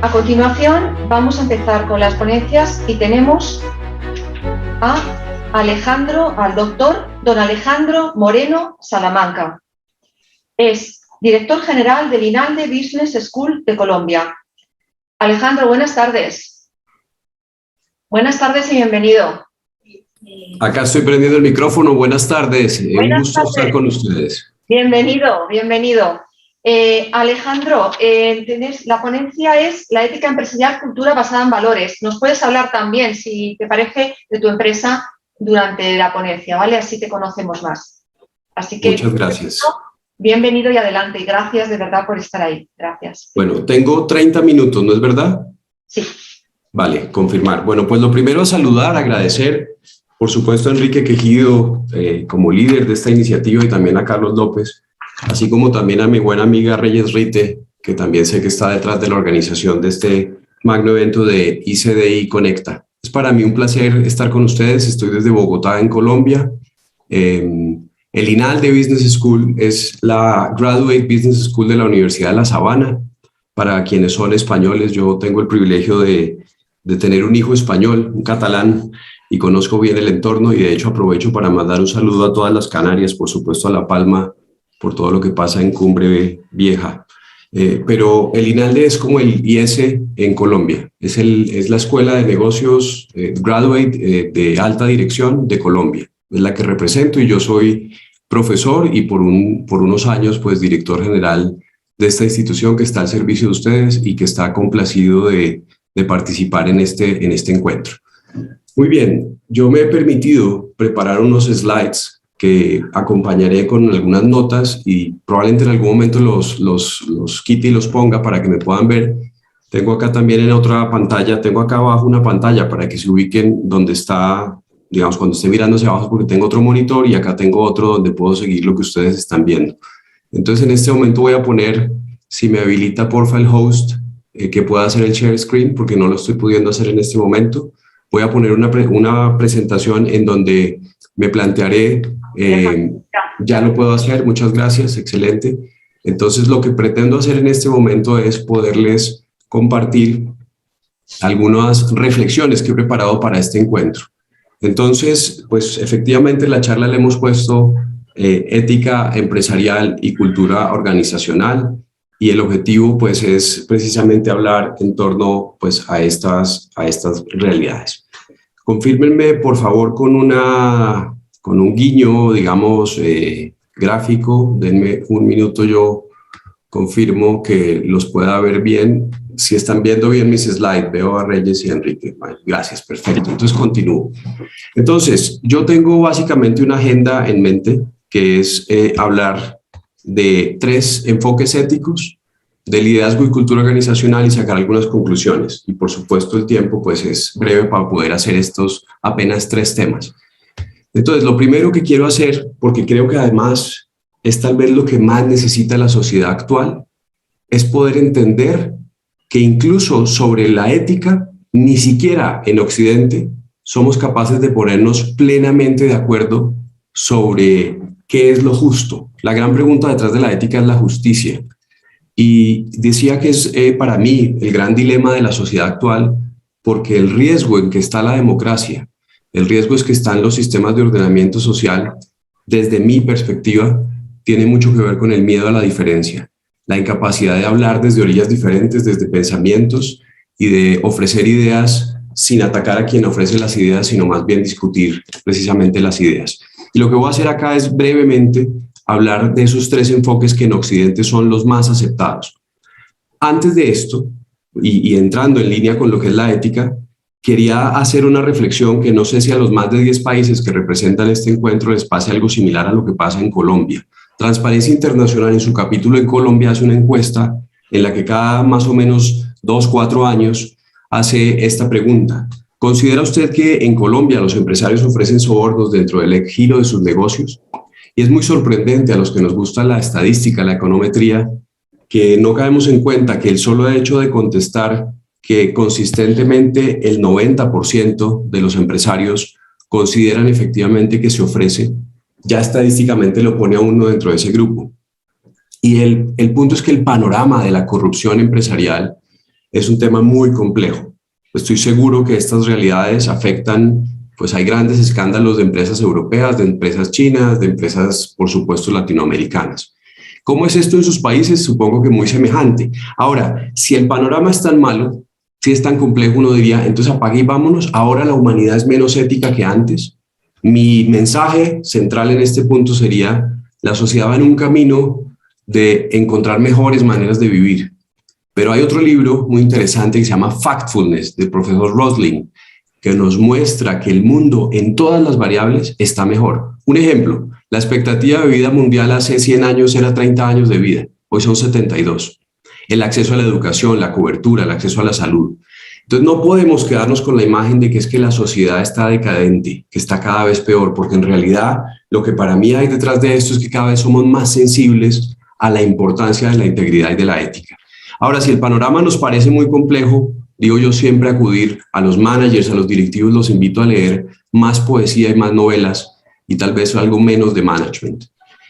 A continuación vamos a empezar con las ponencias y tenemos al doctor don Alejandro Moreno Salamanca. Es director general del INALDE Business School de Colombia. Alejandro, buenas tardes. Buenas tardes y bienvenido. Acá estoy prendiendo el micrófono. Buenas tardes. Un gusto estar con ustedes. Bienvenido, bienvenido. Alejandro, la ponencia es la ética empresarial, cultura basada en valores. Nos puedes hablar también, si te parece, de tu empresa durante la ponencia, ¿vale? Así te conocemos más. Así que, muchas gracias. Bienvenido y adelante. Y gracias de verdad por estar ahí. Gracias. Bueno, tengo 30 minutos, ¿no es verdad? Sí. Vale, confirmar. Bueno, pues lo primero es saludar, agradecer, por supuesto, a Enrique Quejido como líder de esta iniciativa y también a Carlos López, así como también a mi buena amiga Reyes Rite, que también sé que está detrás de la organización de este magno evento de ICDI Conecta. Es para mí un placer estar con ustedes. Estoy desde Bogotá, en Colombia. El INALDE Business School es la Graduate Business School de la Universidad de La Sabana. Para quienes son españoles, yo tengo el privilegio de tener un hijo español, un catalán, y conozco bien el entorno, y de hecho aprovecho para mandar un saludo a todas las Canarias, por supuesto a La Palma, por todo lo que pasa en Cumbre Vieja. Pero el INALDE es como el IS en Colombia, es la escuela de negocios graduate de alta dirección de Colombia, es la que represento, y yo soy profesor y por unos años pues director general de esta institución que está al servicio de ustedes y que está complacido de participar en este encuentro. Muy bien, yo me he permitido preparar unos slides que acompañaré con algunas notas y probablemente en algún momento los quite y los ponga para que me puedan ver. Tengo acá también en otra pantalla, tengo acá abajo una pantalla para que se ubiquen donde está, digamos, cuando esté mirando hacia abajo, porque tengo otro monitor y acá tengo otro donde puedo seguir lo que ustedes están viendo. Entonces en este momento voy a poner, si me habilita porfa el host, que pueda hacer el share screen, porque no lo estoy pudiendo hacer en este momento. Voy a poner una presentación en donde me plantearé, ya lo puedo hacer, muchas gracias, excelente. Entonces lo que pretendo hacer en este momento es poderles compartir algunas reflexiones que he preparado para este encuentro. Entonces, pues efectivamente en la charla le hemos puesto ética empresarial y cultura organizacional, y el objetivo pues es precisamente hablar en torno pues a estas realidades. Confírmenme por favor con un guiño, digamos, gráfico. Denme un minuto, yo confirmo que los pueda ver bien. Si están viendo bien mis slides, veo a Reyes y a Enrique. Vale, gracias, perfecto. Entonces continúo. Entonces, yo tengo básicamente una agenda en mente que es hablar de 3 enfoques éticos, de liderazgo y cultura organizacional, y sacar algunas conclusiones. Y por supuesto el tiempo pues es breve para poder hacer estos apenas 3 temas. Entonces lo primero que quiero hacer, porque creo que además es tal vez lo que más necesita la sociedad actual, es poder entender que incluso sobre la ética, ni siquiera en Occidente somos capaces de ponernos plenamente de acuerdo sobre qué es lo justo. La gran pregunta detrás de la ética es la justicia. Y decía que es para mí el gran dilema de la sociedad actual, porque el riesgo en que está la democracia, el riesgo es que están los sistemas de ordenamiento social, desde mi perspectiva, tiene mucho que ver con el miedo a la diferencia, la incapacidad de hablar desde orillas diferentes, desde pensamientos, y de ofrecer ideas sin atacar a quien ofrece las ideas, sino más bien discutir precisamente las ideas. Y lo que voy a hacer acá es brevemente hablar de esos 3 enfoques que en Occidente son los más aceptados. Antes de esto, y entrando en línea con lo que es la ética, quería hacer una reflexión que no sé si a los más de 10 países que representan este encuentro les pase algo similar a lo que pasa en Colombia. Transparencia Internacional en su capítulo en Colombia hace una encuesta en la que cada más o menos 2-4 años hace esta pregunta: ¿considera usted que en Colombia los empresarios ofrecen sobornos dentro del giro de sus negocios? Y es muy sorprendente a los que nos gusta la estadística, la econometría, que no caemos en cuenta que el solo hecho de contestar que consistentemente el 90% de los empresarios consideran efectivamente que se ofrece, ya estadísticamente lo pone a uno dentro de ese grupo. Y el punto es que el panorama de la corrupción empresarial es un tema muy complejo. Estoy seguro que estas realidades afectan, pues hay grandes escándalos de empresas europeas, de empresas chinas, de empresas, por supuesto, latinoamericanas. ¿Cómo es esto en sus países? Supongo que muy semejante. Ahora, si el panorama es tan malo, si es tan complejo, uno diría, entonces apague y vámonos, ahora la humanidad es menos ética que antes. Mi mensaje central en este punto sería, la sociedad va en un camino de encontrar mejores maneras de vivir. Pero hay otro libro muy interesante que se llama Factfulness, del profesor Rosling, que nos muestra que el mundo en todas las variables está mejor. Un ejemplo, la expectativa de vida mundial hace 100 años era 30 años de vida, hoy son 72. El acceso a la educación, la cobertura, el acceso a la salud. Entonces no podemos quedarnos con la imagen de que es que la sociedad está decadente, que está cada vez peor, porque en realidad lo que para mí hay detrás de esto es que cada vez somos más sensibles a la importancia de la integridad y de la ética. Ahora, si el panorama nos parece muy complejo, digo yo siempre acudir a los managers, a los directivos, los invito a leer más poesía y más novelas y tal vez algo menos de management.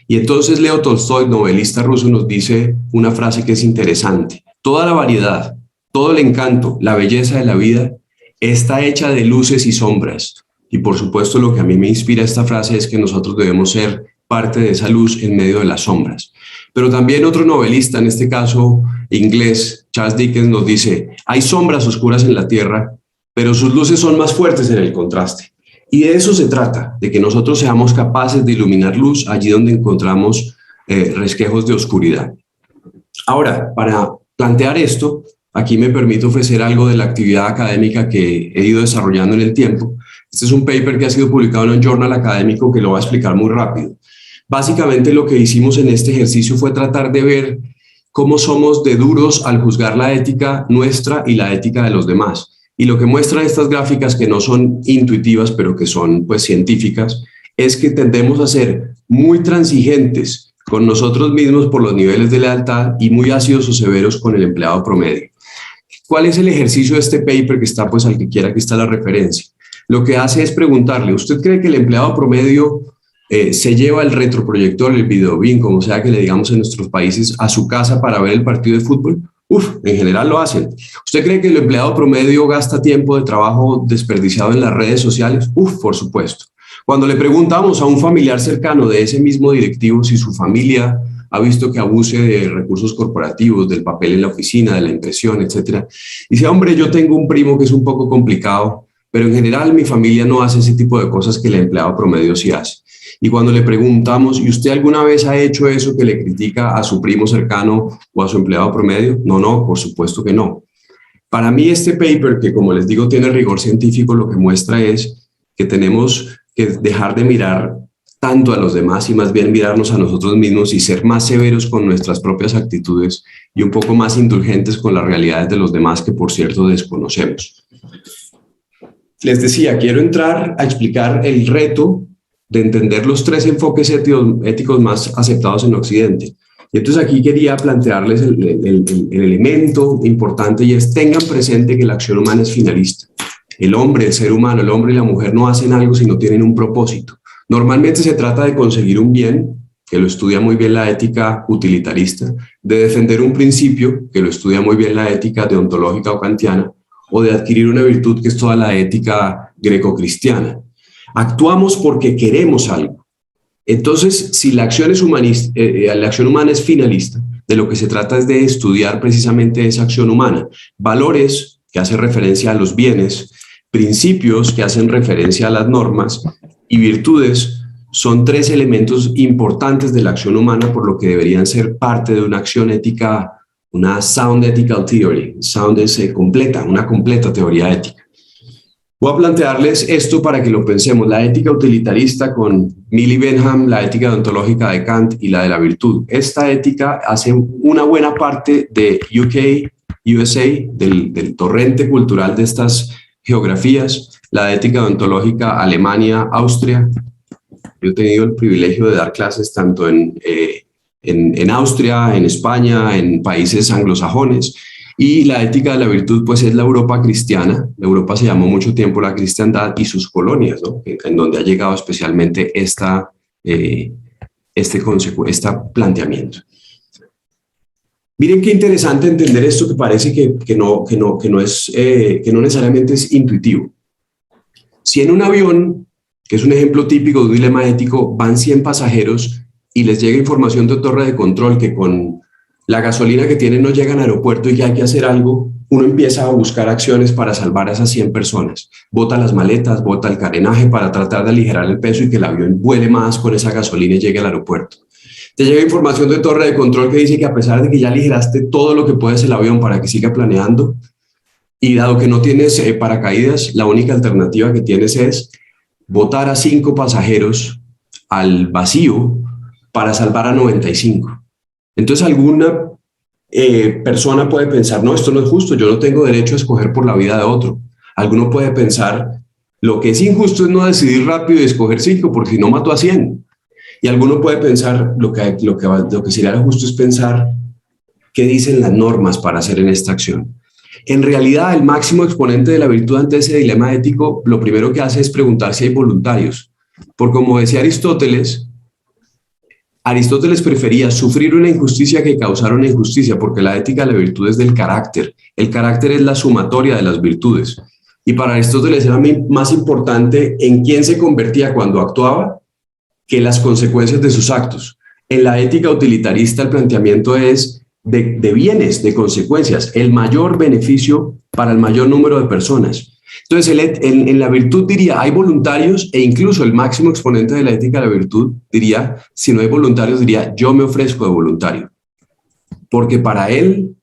Y entonces Leo Tolstoy, novelista ruso, nos dice una frase que es interesante. Toda la variedad, todo el encanto, la belleza de la vida está hecha de luces y sombras. Y por supuesto lo que a mí me inspira esta frase es que nosotros debemos ser parte de esa luz en medio de las sombras. Pero también otro novelista, en este caso inglés, Charles Dickens, nos dice, hay sombras oscuras en la tierra, pero sus luces son más fuertes en el contraste. Y de eso se trata, de que nosotros seamos capaces de iluminar luz allí donde encontramos resquejos de oscuridad. Ahora, para plantear esto, aquí me permito ofrecer algo de la actividad académica que he ido desarrollando en el tiempo. Este es un paper que ha sido publicado en un journal académico que lo voy a explicar muy rápido. Básicamente lo que hicimos en este ejercicio fue tratar de ver cómo somos de duros al juzgar la ética nuestra y la ética de los demás. Y lo que muestran estas gráficas, que no son intuitivas, pero que son pues científicas, es que tendemos a ser muy transigentes con nosotros mismos por los niveles de lealtad y muy ácidos o severos con el empleado promedio. ¿Cuál es el ejercicio de este paper que está, pues al que quiera, aquí está la referencia? Lo que hace es preguntarle, ¿usted cree que el empleado promedio se lleva el retroproyector, el videobeam, como sea que le digamos en nuestros países, a su casa para ver el partido de fútbol? En general lo hacen. ¿Usted cree que el empleado promedio gasta tiempo de trabajo desperdiciado en las redes sociales? Por supuesto. Cuando le preguntamos a un familiar cercano de ese mismo directivo si su familia ha visto que abuse de recursos corporativos, del papel en la oficina, de la impresión, etcétera, dice, hombre, yo tengo un primo que es un poco complicado, pero en general mi familia no hace ese tipo de cosas que el empleado promedio sí hace. Y cuando le preguntamos, ¿y usted alguna vez ha hecho eso que le critica a su primo cercano o a su empleado promedio? No, por supuesto que no. Para mí este paper, que como les digo tiene rigor científico, lo que muestra es que tenemos que dejar de mirar tanto a los demás y más bien mirarnos a nosotros mismos y ser más severos con nuestras propias actitudes y un poco más indulgentes con las realidades de los demás que, por cierto, desconocemos. Les decía, quiero entrar a explicar el reto de entender los 3 enfoques éticos más aceptados en Occidente. Y entonces aquí quería plantearles el elemento importante, y es tengan presente que la acción humana es finalista. El hombre, el ser humano, el hombre y la mujer no hacen algo si no tienen un propósito. Normalmente se trata de conseguir un bien, que lo estudia muy bien la ética utilitarista, de defender un principio, que lo estudia muy bien la ética deontológica o kantiana, o de adquirir una virtud, que es toda la ética greco-cristiana. Actuamos porque queremos algo. Entonces, si la acción la acción humana es finalista, de lo que se trata es de estudiar precisamente esa acción humana. Valores, que hacen referencia a los bienes, principios, que hacen referencia a las normas, y virtudes, son 3 elementos importantes de la acción humana, por lo que deberían ser parte de una acción ética, una sound ethical theory. Sound es una completa teoría ética. Voy a plantearles esto para que lo pensemos. La ética utilitarista con Mill y Bentham, la ética deontológica de Kant y la de la virtud. Esta ética hace una buena parte de USA, del torrente cultural de estas geografías. La ética deontológica Alemania, Austria. Yo he tenido el privilegio de dar clases tanto en Austria, en España, en países anglosajones. Y la ética de la virtud, pues es la Europa cristiana. Europa se llamó mucho tiempo la cristiandad y sus colonias, ¿no? En donde ha llegado especialmente este planteamiento. Miren qué interesante entender esto que parece que no necesariamente es intuitivo. Si en un avión, que es un ejemplo típico de un dilema ético, van 100 pasajeros y les llega información de torre de control que con la gasolina que tienen no llegan al aeropuerto y que hay que hacer algo, uno empieza a buscar acciones para salvar a esas 100 personas. Bota las maletas, bota el carenaje para tratar de aligerar el peso y que el avión vuele más con esa gasolina y llegue al aeropuerto. Te llega información de torre de control que dice que a pesar de que ya aligeraste todo lo que puedes el avión para que siga planeando, y dado que no tienes paracaídas, la única alternativa que tienes es botar a 5 pasajeros al vacío para salvar a 95. Entonces alguna persona puede pensar, no, esto no es justo, yo no tengo derecho a escoger por la vida de otro. Alguno puede pensar, lo que es injusto es no decidir rápido y escoger 5, porque si no mato a 100. Y alguno puede pensar, lo que sería justo es pensar qué dicen las normas para hacer en esta acción. En realidad, el máximo exponente de la virtud ante ese dilema ético, lo primero que hace es preguntar si hay voluntarios. Porque como decía Aristóteles prefería sufrir una injusticia que causar una injusticia, porque la ética de la virtud es del carácter. El carácter es la sumatoria de las virtudes. Y para Aristóteles era más importante en quién se convertía cuando actuaba que las consecuencias de sus actos. En la ética utilitarista el planteamiento es de bienes, de consecuencias, el mayor beneficio para el mayor número de personas. Entonces, en la virtud diría, hay voluntarios, e incluso el máximo exponente de la ética de la virtud diría, si no hay voluntarios, diría, yo me ofrezco de voluntario. Porque para él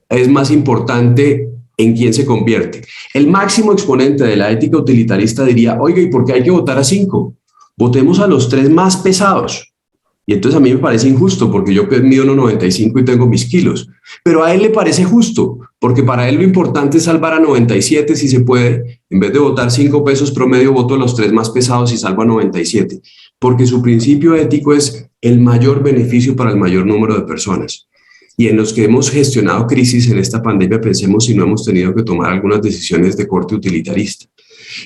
es más importante en quién se convierte. El máximo exponente de la ética utilitarista diría, oiga, ¿y por qué hay que votar a 5? Votemos a los 3 más pesados. Y entonces a mí me parece injusto porque yo mido 1,95 y tengo mis kilos. Pero a él le parece justo porque para él lo importante es salvar a 97 si se puede. En vez de votar 5 pesos promedio, voto a los 3 más pesados y salvo a 97. Porque su principio ético es el mayor beneficio para el mayor número de personas. Y en los que hemos gestionado crisis en esta pandemia, pensemos si no hemos tenido que tomar algunas decisiones de corte utilitarista.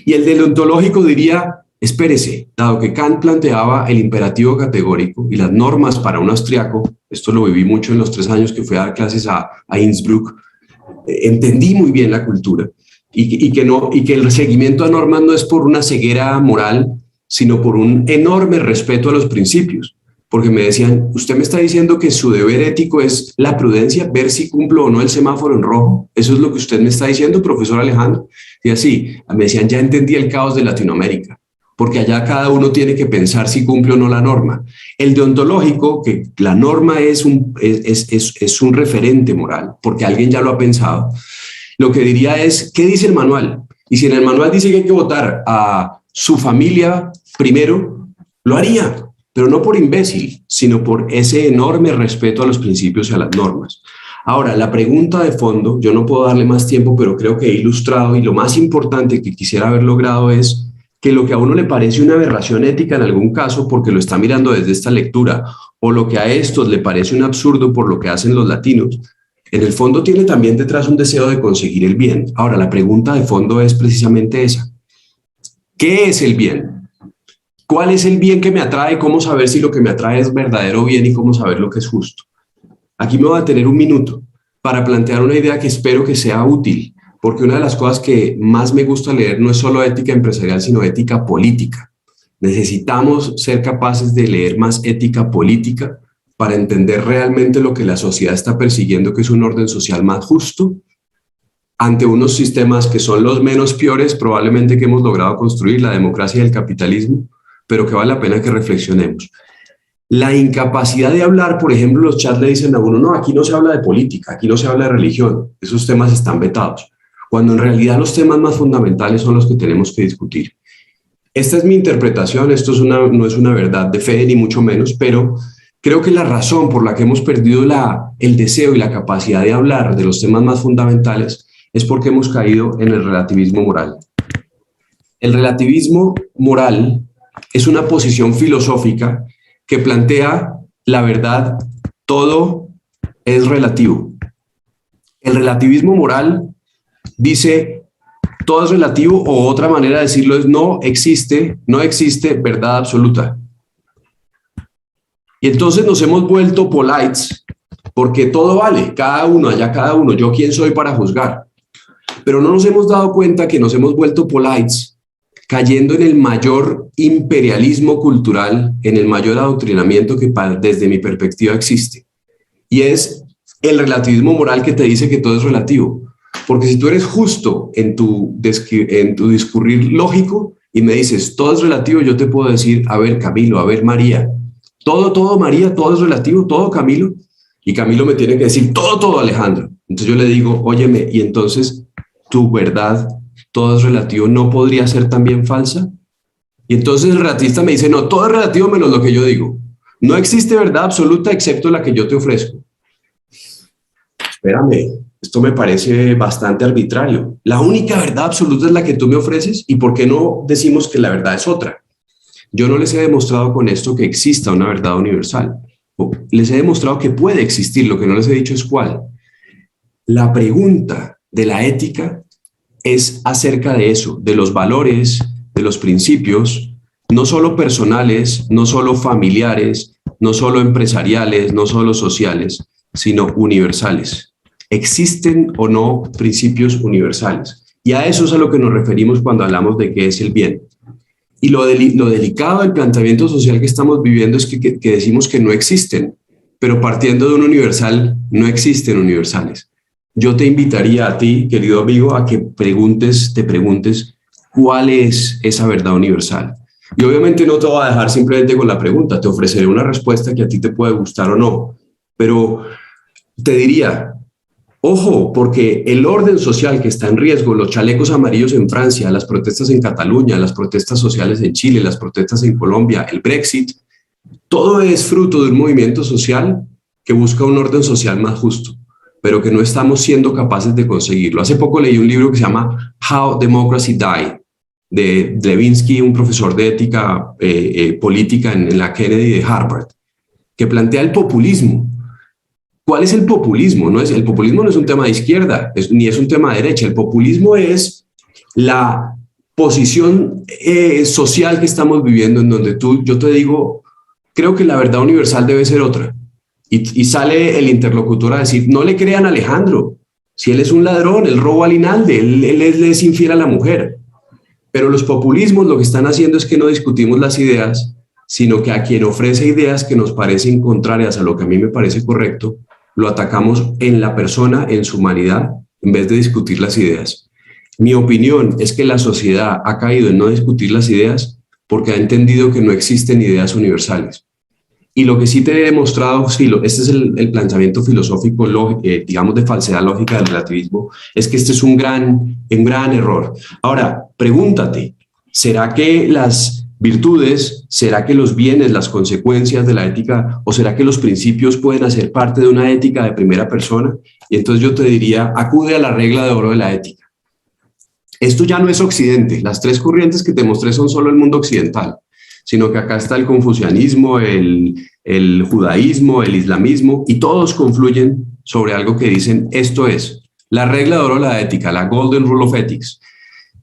Y el deontológico diría, espérese, dado que Kant planteaba el imperativo categórico y las normas para un austriaco, esto lo viví mucho en los 3 años que fui a dar clases a Innsbruck, entendí muy bien la cultura y que el seguimiento a normas no es por una ceguera moral, sino por un enorme respeto a los principios. Porque me decían, usted me está diciendo que su deber ético es la prudencia, ver si cumplo o no el semáforo en rojo. ¿Eso es lo que usted me está diciendo, profesor Alejandro? Y así, me decían, ya entendí el caos de Latinoamérica, porque allá cada uno tiene que pensar si cumple o no la norma. El deontológico, que la norma es un referente moral, porque alguien ya lo ha pensado, lo que diría es, ¿qué dice el manual? Y si en el manual dice que hay que votar a su familia primero, lo haría. Pero no por imbécil, sino por ese enorme respeto a los principios y a las normas. Ahora, la pregunta de fondo, yo no puedo darle más tiempo, pero creo que he ilustrado, y lo más importante que quisiera haber logrado es que lo que a uno le parece una aberración ética en algún caso, porque lo está mirando desde esta lectura, o lo que a estos le parece un absurdo por lo que hacen los latinos, en el fondo tiene también detrás un deseo de conseguir el bien. Ahora, la pregunta de fondo es precisamente esa. ¿Qué es el bien? ¿Cuál es el bien que me atrae? ¿Cómo saber si lo que me atrae es verdadero bien y cómo saber lo que es justo? Aquí me voy a tener un minuto para plantear una idea que espero que sea útil, porque una de las cosas que más me gusta leer no es solo ética empresarial, sino ética política. Necesitamos ser capaces de leer más ética política para entender realmente lo que la sociedad está persiguiendo, que es un orden social más justo, ante unos sistemas que son los menos peores probablemente que hemos logrado construir, la democracia y el capitalismo, pero que vale la pena que reflexionemos. La incapacidad de hablar, por ejemplo, los chats le dicen a uno, no, aquí no se habla de política, aquí no se habla de religión, esos temas están vetados, cuando en realidad los temas más fundamentales son los que tenemos que discutir. Esta es mi interpretación, esto no es una verdad de fe, ni mucho menos, pero creo que la razón por la que hemos perdido el deseo y la capacidad de hablar de los temas más fundamentales es porque hemos caído en el relativismo moral. El relativismo moral es una posición filosófica que plantea la verdad, todo es relativo. El relativismo moral dice, todo es relativo, o otra manera de decirlo es, no existe verdad absoluta. Y entonces nos hemos vuelto polites porque todo vale, cada uno, allá cada uno, yo quién soy para juzgar. Pero no nos hemos dado cuenta que nos hemos vuelto polites, cayendo en el mayor imperialismo cultural, en el mayor adoctrinamiento que desde mi perspectiva existe. Y es el relativismo moral que te dice que todo es relativo. Porque si tú eres justo en tu discurrir lógico y me dices todo es relativo, yo te puedo decir, a ver Camilo, a ver María, todo María, todo es relativo, todo Camilo. Y Camilo me tiene que decir todo Alejandro. Entonces yo le digo, óyeme, y entonces tu verdad, todo es relativo, ¿no podría ser también falsa? Y entonces el relativista me dice, no, todo es relativo menos lo que yo digo. No existe verdad absoluta excepto la que yo te ofrezco. Espérame, esto me parece bastante arbitrario. La única verdad absoluta es la que tú me ofreces, ¿y por qué no decimos que la verdad es otra? Yo no les he demostrado con esto que exista una verdad universal. Les he demostrado que puede existir, lo que no les he dicho es cuál. La pregunta de la ética es acerca de eso, de los valores, de los principios, no solo personales, no solo familiares, no solo empresariales, no solo sociales, sino universales. ¿Existen o no principios universales? Y a eso es a lo que nos referimos cuando hablamos de qué es el bien. Y lo delicado del planteamiento social que estamos viviendo es que decimos que no existen, pero partiendo de un universal, no existen universales. Yo te invitaría a ti, querido amigo, a que te preguntes cuál es esa verdad universal. Y obviamente no te voy a dejar simplemente con la pregunta, te ofreceré una respuesta que a ti te puede gustar o no, pero te diría, ojo, porque el orden social que está en riesgo, los chalecos amarillos en Francia, las protestas en Cataluña, las protestas sociales en Chile, las protestas en Colombia, el Brexit, todo es fruto de un movimiento social que busca un orden social más justo, pero que no estamos siendo capaces de conseguirlo. Hace poco leí un libro que se llama How Democracy Died, de Levinsky, un profesor de ética política en la Kennedy de Harvard, que plantea el populismo. ¿Cuál es el populismo? El populismo no es un tema de izquierda, ni es un tema de derecha. El populismo es la posición social que estamos viviendo en donde yo te digo, creo que la verdad universal debe ser otra. Y sale el interlocutor a decir, no le crean a Alejandro, si él es un ladrón, él roba al Inalde, él es infiel a la mujer. Pero los populismos lo que están haciendo es que no discutimos las ideas, sino que a quien ofrece ideas que nos parecen contrarias a lo que a mí me parece correcto, lo atacamos en la persona, en su humanidad, en vez de discutir las ideas. Mi opinión es que la sociedad ha caído en no discutir las ideas porque ha entendido que no existen ideas universales. Y lo que sí te he demostrado, este es el planteamiento filosófico, digamos, de falsedad lógica del relativismo, es que este es un gran error. Ahora, pregúntate, ¿será que las virtudes, será que los bienes, las consecuencias de la ética, o será que los principios pueden hacer parte de una ética de primera persona? Y entonces yo te diría, acude a la regla de oro de la ética. Esto ya no es Occidente, las tres corrientes que te mostré son solo el mundo occidental, sino que acá está el confucianismo, el judaísmo, el islamismo, y todos confluyen sobre algo que dicen, esto es la regla de oro de la ética, la Golden Rule of Ethics.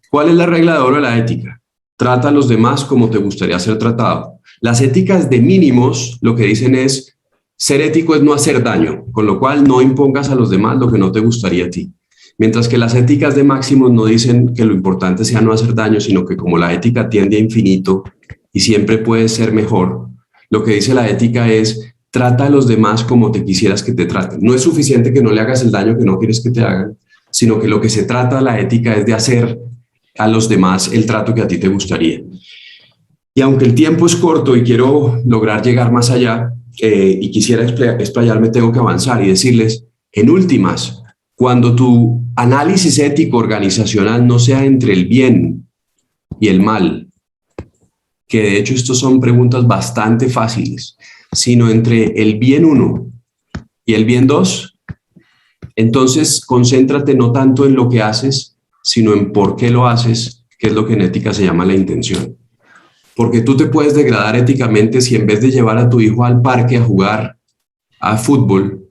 ¿Cuál es la regla de oro de la ética? Trata a los demás como te gustaría ser tratado. Las éticas de mínimos lo que dicen es, ser ético es no hacer daño, con lo cual no impongas a los demás lo que no te gustaría a ti. Mientras que las éticas de máximos no dicen que lo importante sea no hacer daño, sino que como la ética tiende a infinito y siempre puede ser mejor, lo que dice la ética es trata a los demás como te quisieras que te traten. No es suficiente que no le hagas el daño que no quieres que te hagan, sino que lo que se trata la ética es de hacer a los demás el trato que a ti te gustaría. Y aunque el tiempo es corto y quiero lograr llegar más allá y quisiera explayarme, tengo que avanzar y decirles, en últimas, cuando tu análisis ético organizacional no sea entre el bien y el mal, que de hecho estos son preguntas bastante fáciles, sino entre el bien 1 y el bien 2, entonces concéntrate no tanto en lo que haces, sino en por qué lo haces, que es lo que en ética se llama la intención. Porque tú te puedes degradar éticamente si en vez de llevar a tu hijo al parque a jugar a fútbol,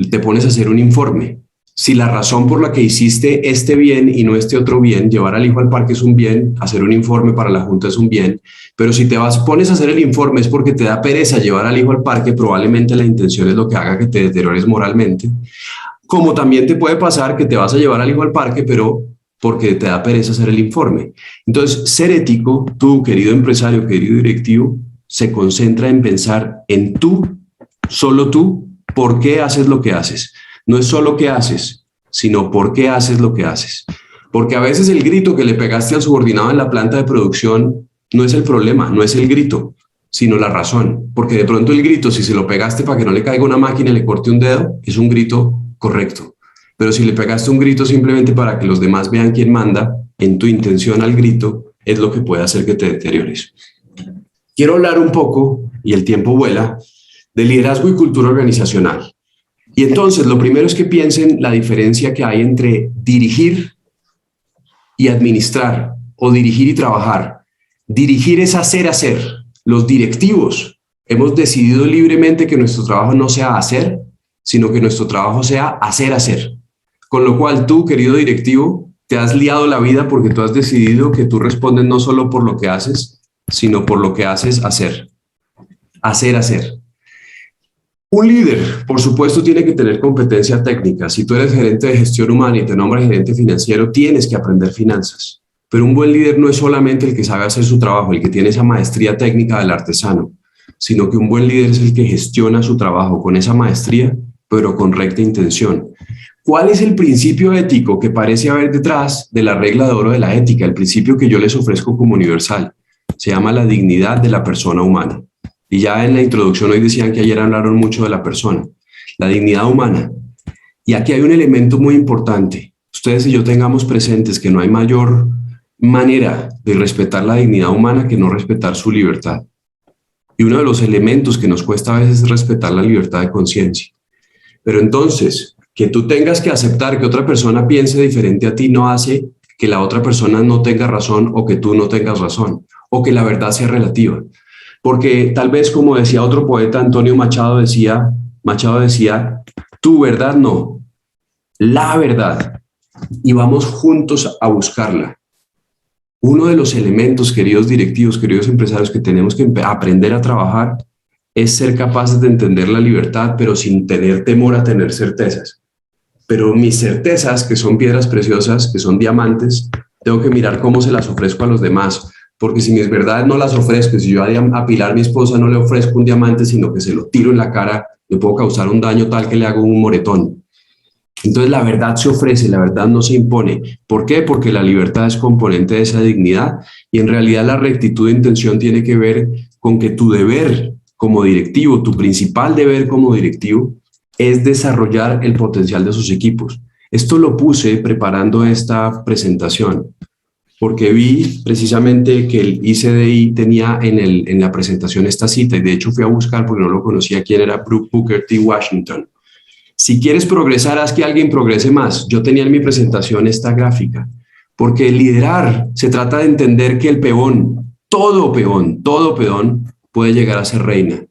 te pones a hacer un informe. si la razón por la que hiciste este bien y no este otro bien, llevar al hijo al parque es un bien, hacer un informe para la junta es un bien, pero si pones a hacer el informe es porque te da pereza llevar al hijo al parque, probablemente la intención es lo que haga que te deteriores moralmente. Como también te puede pasar que te vas a llevar al hijo al parque, pero porque te da pereza hacer el informe. Entonces, ser ético, tú, querido empresario, querido directivo, se concentra en pensar en tú, solo tú, por qué haces lo que haces. No es solo qué haces, sino por qué haces lo que haces. Porque a veces el grito que le pegaste al subordinado en la planta de producción no es el problema, no es el grito, sino la razón. Porque de pronto el grito, si se lo pegaste para que no le caiga una máquina y le corte un dedo, es un grito correcto. Pero si le pegaste un grito simplemente para que los demás vean quién manda, en tu intención al grito, es lo que puede hacer que te deteriores. Quiero hablar un poco, y el tiempo vuela, de liderazgo y cultura organizacional. Y entonces, lo primero es que piensen la diferencia que hay entre dirigir y administrar, o dirigir y trabajar. Dirigir es hacer. Los directivos hemos decidido libremente que nuestro trabajo no sea hacer, sino que nuestro trabajo sea hacer. Con lo cual tú, querido directivo, te has liado la vida porque tú has decidido que tú respondes no solo por lo que haces, sino por lo que haces hacer. Hacer. Un líder, por supuesto, tiene que tener competencia técnica. Si tú eres gerente de gestión humana y te nombras gerente financiero, tienes que aprender finanzas. Pero un buen líder no es solamente el que sabe hacer su trabajo, el que tiene esa maestría técnica del artesano, sino que un buen líder es el que gestiona su trabajo con esa maestría, pero con recta intención. ¿Cuál es el principio ético que parece haber detrás de la regla de oro de la ética? El principio que yo les ofrezco como universal. Se llama la dignidad de la persona humana. Y ya en la introducción hoy decían que ayer hablaron mucho de la persona. La dignidad humana. Y aquí hay un elemento muy importante. Ustedes y yo tengamos presentes que no hay mayor manera de respetar la dignidad humana que no respetar su libertad. Y uno de los elementos que nos cuesta a veces es respetar la libertad de conciencia. Pero entonces, que tú tengas que aceptar que otra persona piense diferente a ti no hace que la otra persona no tenga razón o que tú no tengas razón, o que la verdad sea relativa. Porque tal vez, como decía otro poeta, Antonio Machado decía, tu verdad no, la verdad, y vamos juntos a buscarla. Uno de los elementos, queridos directivos, queridos empresarios, que tenemos que aprender a trabajar es ser capaces de entender la libertad, pero sin tener temor a tener certezas. Pero mis certezas, que son piedras preciosas, que son diamantes, tengo que mirar cómo se las ofrezco a los demás. Porque si mis verdades no las ofrezco, si yo a Pilar, mi esposa, no le ofrezco un diamante, sino que se lo tiro en la cara, le puedo causar un daño tal que le hago un moretón. Entonces la verdad se ofrece, la verdad no se impone. ¿Por qué? Porque la libertad es componente de esa dignidad y en realidad la rectitud de intención tiene que ver con que tu deber como directivo, tu principal deber como directivo, es desarrollar el potencial de sus equipos. Esto lo puse preparando esta presentación, porque vi precisamente que el ICDI tenía en la presentación esta cita, y de hecho fui a buscar porque no lo conocía quién era Booker T. Washington. Si quieres progresar, haz que alguien progrese más. Yo tenía en mi presentación esta gráfica, porque liderar se trata de entender que el peón, todo peón puede llegar a ser reina.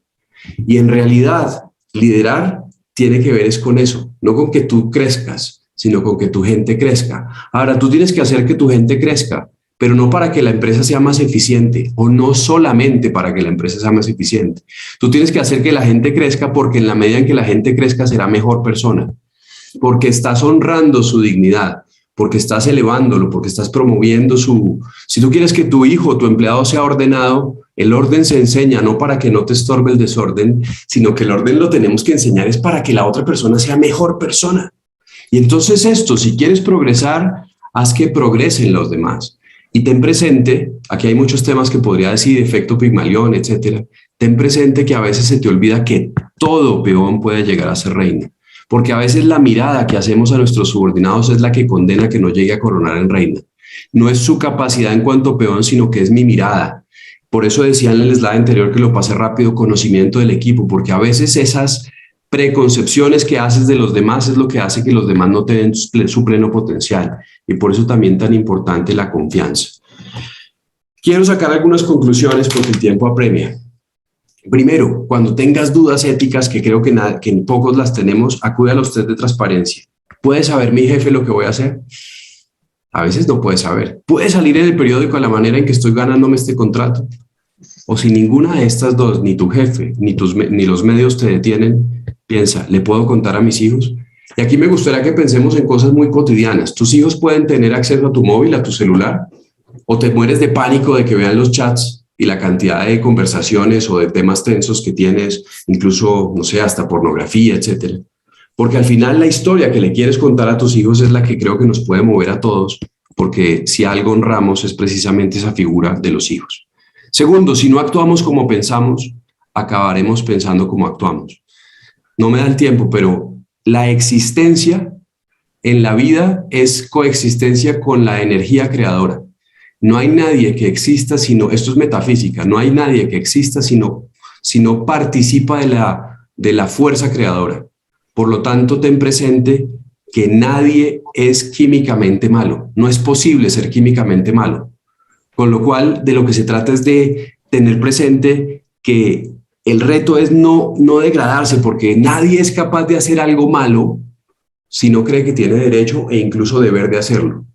Y en realidad, liderar tiene que ver es con eso, no con que tú crezcas, sino con que tu gente crezca. Ahora, tú tienes que hacer que tu gente crezca, pero no para que la empresa sea más eficiente, o no solamente para que la empresa sea más eficiente. Tú tienes que hacer que la gente crezca porque en la medida en que la gente crezca será mejor persona, porque estás honrando su dignidad, porque estás elevándolo, porque estás promoviendo su... Si tú quieres que tu hijo, tu empleado sea ordenado, el orden se enseña no para que no te estorbe el desorden, sino que el orden lo tenemos que enseñar es para que la otra persona sea mejor persona. Y entonces esto, si quieres progresar, haz que progresen los demás. Y ten presente, aquí hay muchos temas que podría decir, efecto Pigmalión, etcétera. Ten presente que a veces se te olvida que todo peón puede llegar a ser reina. Porque a veces la mirada que hacemos a nuestros subordinados es la que condena que no llegue a coronar en reina. No es su capacidad en cuanto peón, sino que es mi mirada. Por eso decía en el slide anterior que lo pasé rápido, conocimiento del equipo, porque a veces esas preconcepciones que haces de los demás es lo que hace que los demás no te den su pleno potencial, y por eso también tan importante la confianza. Quiero sacar algunas conclusiones porque el tiempo apremia. Primero, cuando tengas dudas éticas, que creo que pocos las tenemos, acude a los test de transparencia. ¿Puede saber mi jefe lo que voy a hacer? A veces no puede saber. ¿Puede salir en el periódico a la manera en que estoy ganándome este contrato? O si ninguna de estas dos, ni tu jefe, ni los medios te detienen, piensa, ¿le puedo contar a mis hijos? Y aquí me gustaría que pensemos en cosas muy cotidianas. ¿Tus hijos pueden tener acceso a tu móvil, a tu celular? ¿O te mueres de pánico de que vean los chats y la cantidad de conversaciones o de temas tensos que tienes, incluso, no sé, hasta pornografía, etcétera? Porque al final la historia que le quieres contar a tus hijos es la que creo que nos puede mover a todos, porque si algo honramos es precisamente esa figura de los hijos. Segundo, si no actuamos como pensamos, acabaremos pensando como actuamos. No me da el tiempo, pero la existencia en la vida es coexistencia con la energía creadora. No hay nadie que exista sino, esto es metafísica, no hay nadie que exista sino participa de la fuerza creadora. Por lo tanto, ten presente que nadie es químicamente malo. No es posible ser químicamente malo. Con lo cual, de lo que se trata es de tener presente que el reto es no degradarse, porque nadie es capaz de hacer algo malo si no cree que tiene derecho e incluso deber de hacerlo.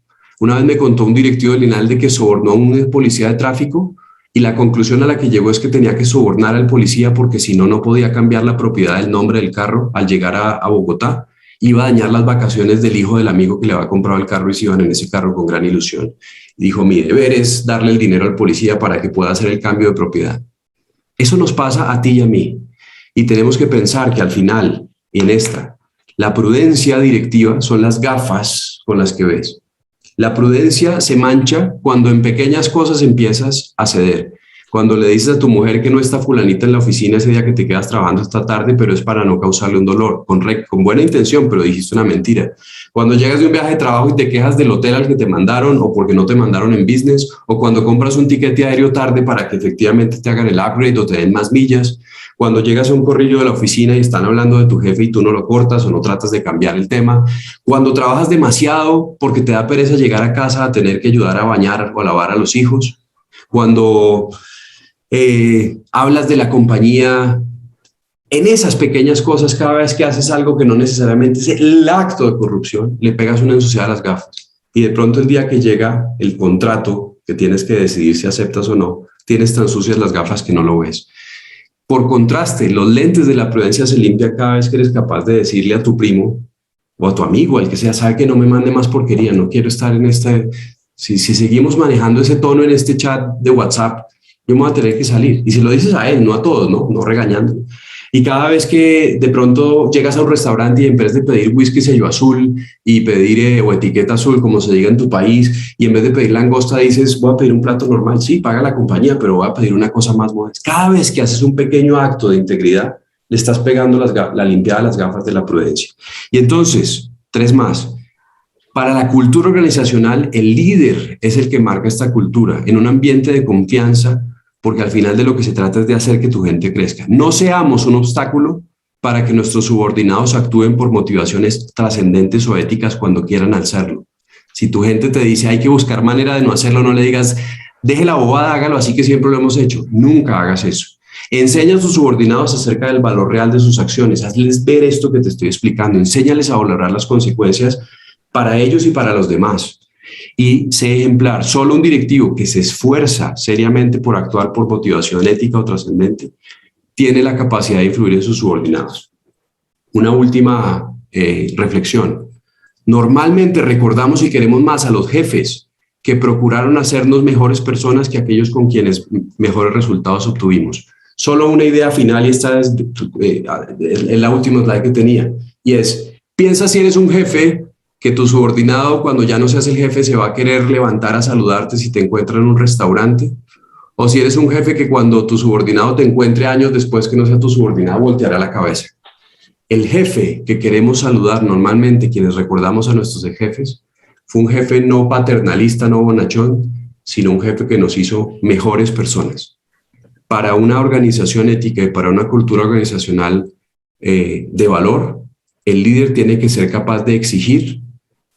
Una vez me contó un directivo del INALDE que sobornó a un policía de tráfico y la conclusión a la que llegó es que tenía que sobornar al policía porque si no, no podía cambiar la propiedad del nombre del carro al llegar a Bogotá. Iba a dañar las vacaciones del hijo del amigo que le había comprado el carro y se iban en ese carro con gran ilusión. Dijo, mi deber es darle el dinero al policía para que pueda hacer el cambio de propiedad. Eso nos pasa a ti y a mí. Y tenemos que pensar que al final, la prudencia directiva son las gafas con las que ves. La prudencia se mancha cuando en pequeñas cosas empiezas a ceder. Cuando le dices a tu mujer que no está fulanita en la oficina ese día que te quedas trabajando hasta tarde, pero es para no causarle un dolor, con buena intención, pero dijiste una mentira. Cuando llegas de un viaje de trabajo y te quejas del hotel al que te mandaron o porque no te mandaron en business, o cuando compras un tiquete aéreo tarde para que efectivamente te hagan el upgrade o te den más millas. Cuando llegas a un corrillo de la oficina y están hablando de tu jefe y tú no lo cortas o no tratas de cambiar el tema. Cuando trabajas demasiado porque te da pereza llegar a casa a tener que ayudar a bañar o a lavar a los hijos. Cuando hablas de la compañía, en esas pequeñas cosas, cada vez que haces algo que no necesariamente es el acto de corrupción, le pegas una ensuciada a las gafas. Y de pronto el día que llega el contrato, que tienes que decidir si aceptas o no, tienes tan sucias las gafas que no lo ves. Por contraste, los lentes de la prudencia se limpian cada vez que eres capaz de decirle a tu primo o a tu amigo, al que sea, sabe que no me mande más porquería, no quiero estar en si seguimos manejando ese tono en este chat de WhatsApp, yo me voy a tener que salir. Y se lo dices a él, no a todos, no regañándolo. Y cada vez que de pronto llegas a un restaurante y en vez de pedir whisky sello azul y pedir o etiqueta azul, como se diga en tu país, y en vez de pedir langosta dices, voy a pedir un plato normal, sí, paga la compañía, pero voy a pedir una cosa más modesta. Cada vez que haces un pequeño acto de integridad, le estás pegando la limpiada a las gafas de la prudencia. Y entonces, 3 más. Para la cultura organizacional, el líder es el que marca esta cultura en un ambiente de confianza, porque al final de lo que se trata es de hacer que tu gente crezca. No seamos un obstáculo para que nuestros subordinados actúen por motivaciones trascendentes o éticas cuando quieran hacerlo. Si tu gente te dice hay que buscar manera de no hacerlo, no le digas deje la bobada, hágalo así que siempre lo hemos hecho. Nunca hagas eso. Enseña a tus subordinados acerca del valor real de sus acciones. Hazles ver esto que te estoy explicando. Enséñales a valorar las consecuencias para ellos y para los demás. Y sé ejemplar. Solo un directivo que se esfuerza seriamente por actuar por motivación ética o trascendente tiene la capacidad de influir en sus subordinados. Una última reflexión. Normalmente recordamos y queremos más a los jefes que procuraron hacernos mejores personas que aquellos con quienes mejores resultados obtuvimos. Solo una idea final, y esta es la última slide que tenía, y es, piensa si eres un jefe que tu subordinado, cuando ya no seas el jefe, se va a querer levantar a saludarte si te encuentra en un restaurante, o si eres un jefe que cuando tu subordinado te encuentre años después que no sea tu subordinado, volteará la cabeza. El jefe que queremos saludar normalmente, quienes recordamos a nuestros jefes, fue un jefe no paternalista, no bonachón, sino un jefe que nos hizo mejores personas. Para una organización ética y para una cultura organizacional de valor, el líder tiene que ser capaz de exigir,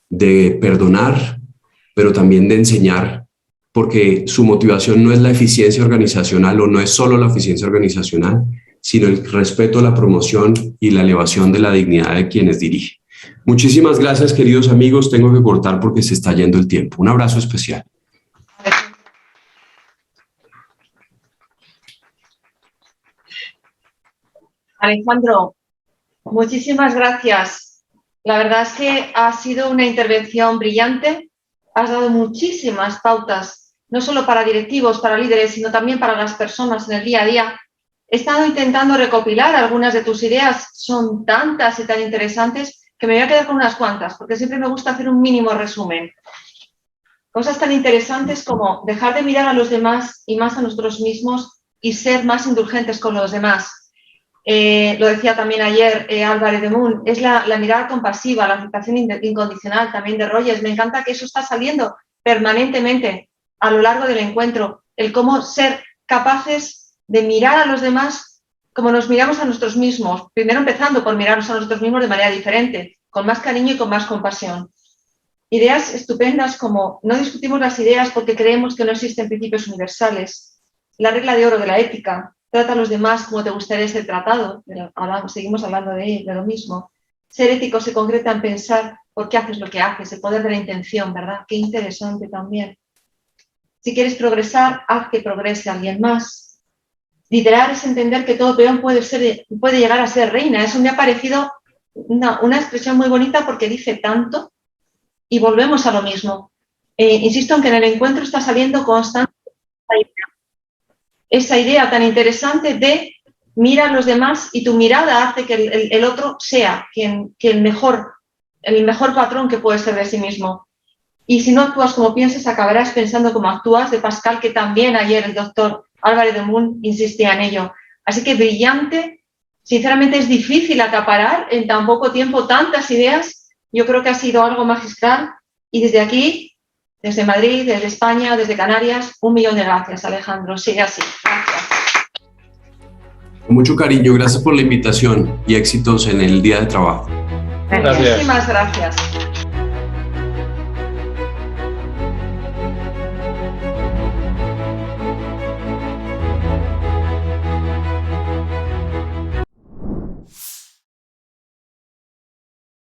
de perdonar, pero también de enseñar, porque su motivación no es la eficiencia organizacional o no es solo la eficiencia organizacional, sino el respeto, la promoción y la elevación de la dignidad de quienes dirigen. Muchísimas gracias, queridos amigos. Tengo que cortar porque se está yendo el tiempo. Un abrazo especial. Alejandro, muchísimas gracias. La verdad es que ha sido una intervención brillante. Has dado muchísimas pautas, no solo para directivos, para líderes, sino también para las personas en el día a día. He estado intentando recopilar algunas de tus ideas. Son tantas y tan interesantes que me voy a quedar con unas cuantas, porque siempre me gusta hacer un mínimo resumen. Cosas tan interesantes como dejar de mirar a los demás y más a nosotros mismos y ser más indulgentes con los demás. Lo decía también ayer Álvarez de Moon, es la mirada compasiva, la aceptación incondicional también de Rogers. Me encanta que eso está saliendo permanentemente a lo largo del encuentro, el cómo ser capaces de mirar a los demás como nos miramos a nosotros mismos, primero empezando por mirarnos a nosotros mismos de manera diferente, con más cariño y con más compasión. Ideas estupendas como no discutimos las ideas porque creemos que no existen principios universales, la regla de oro de la ética, trata a los demás como te gustaría ser tratado, seguimos hablando de lo mismo. Ser ético se concreta en pensar por qué haces lo que haces, el poder de la intención, ¿verdad? Qué interesante también. Si quieres progresar, haz que progrese alguien más. Liderar es entender que todo peón puede llegar a ser reina. Eso me ha parecido una expresión muy bonita porque dice tanto y volvemos a lo mismo. Insisto en que en el encuentro está saliendo constante esa idea tan interesante de mira a los demás y tu mirada hace que el otro sea el mejor patrón que puede ser de sí mismo. Y si no actúas como piensas, acabarás pensando como actúas, de Pascal, que también ayer el doctor Álvarez de Moon insistía en ello. Así que brillante, sinceramente es difícil acaparar en tan poco tiempo tantas ideas. Yo creo que ha sido algo magistral y desde aquí, desde Madrid, desde España, desde Canarias, 1.000.000 de gracias, Alejandro. Sigue así. Gracias. Con mucho cariño, gracias por la invitación y éxitos en el día de trabajo. Muchísimas gracias.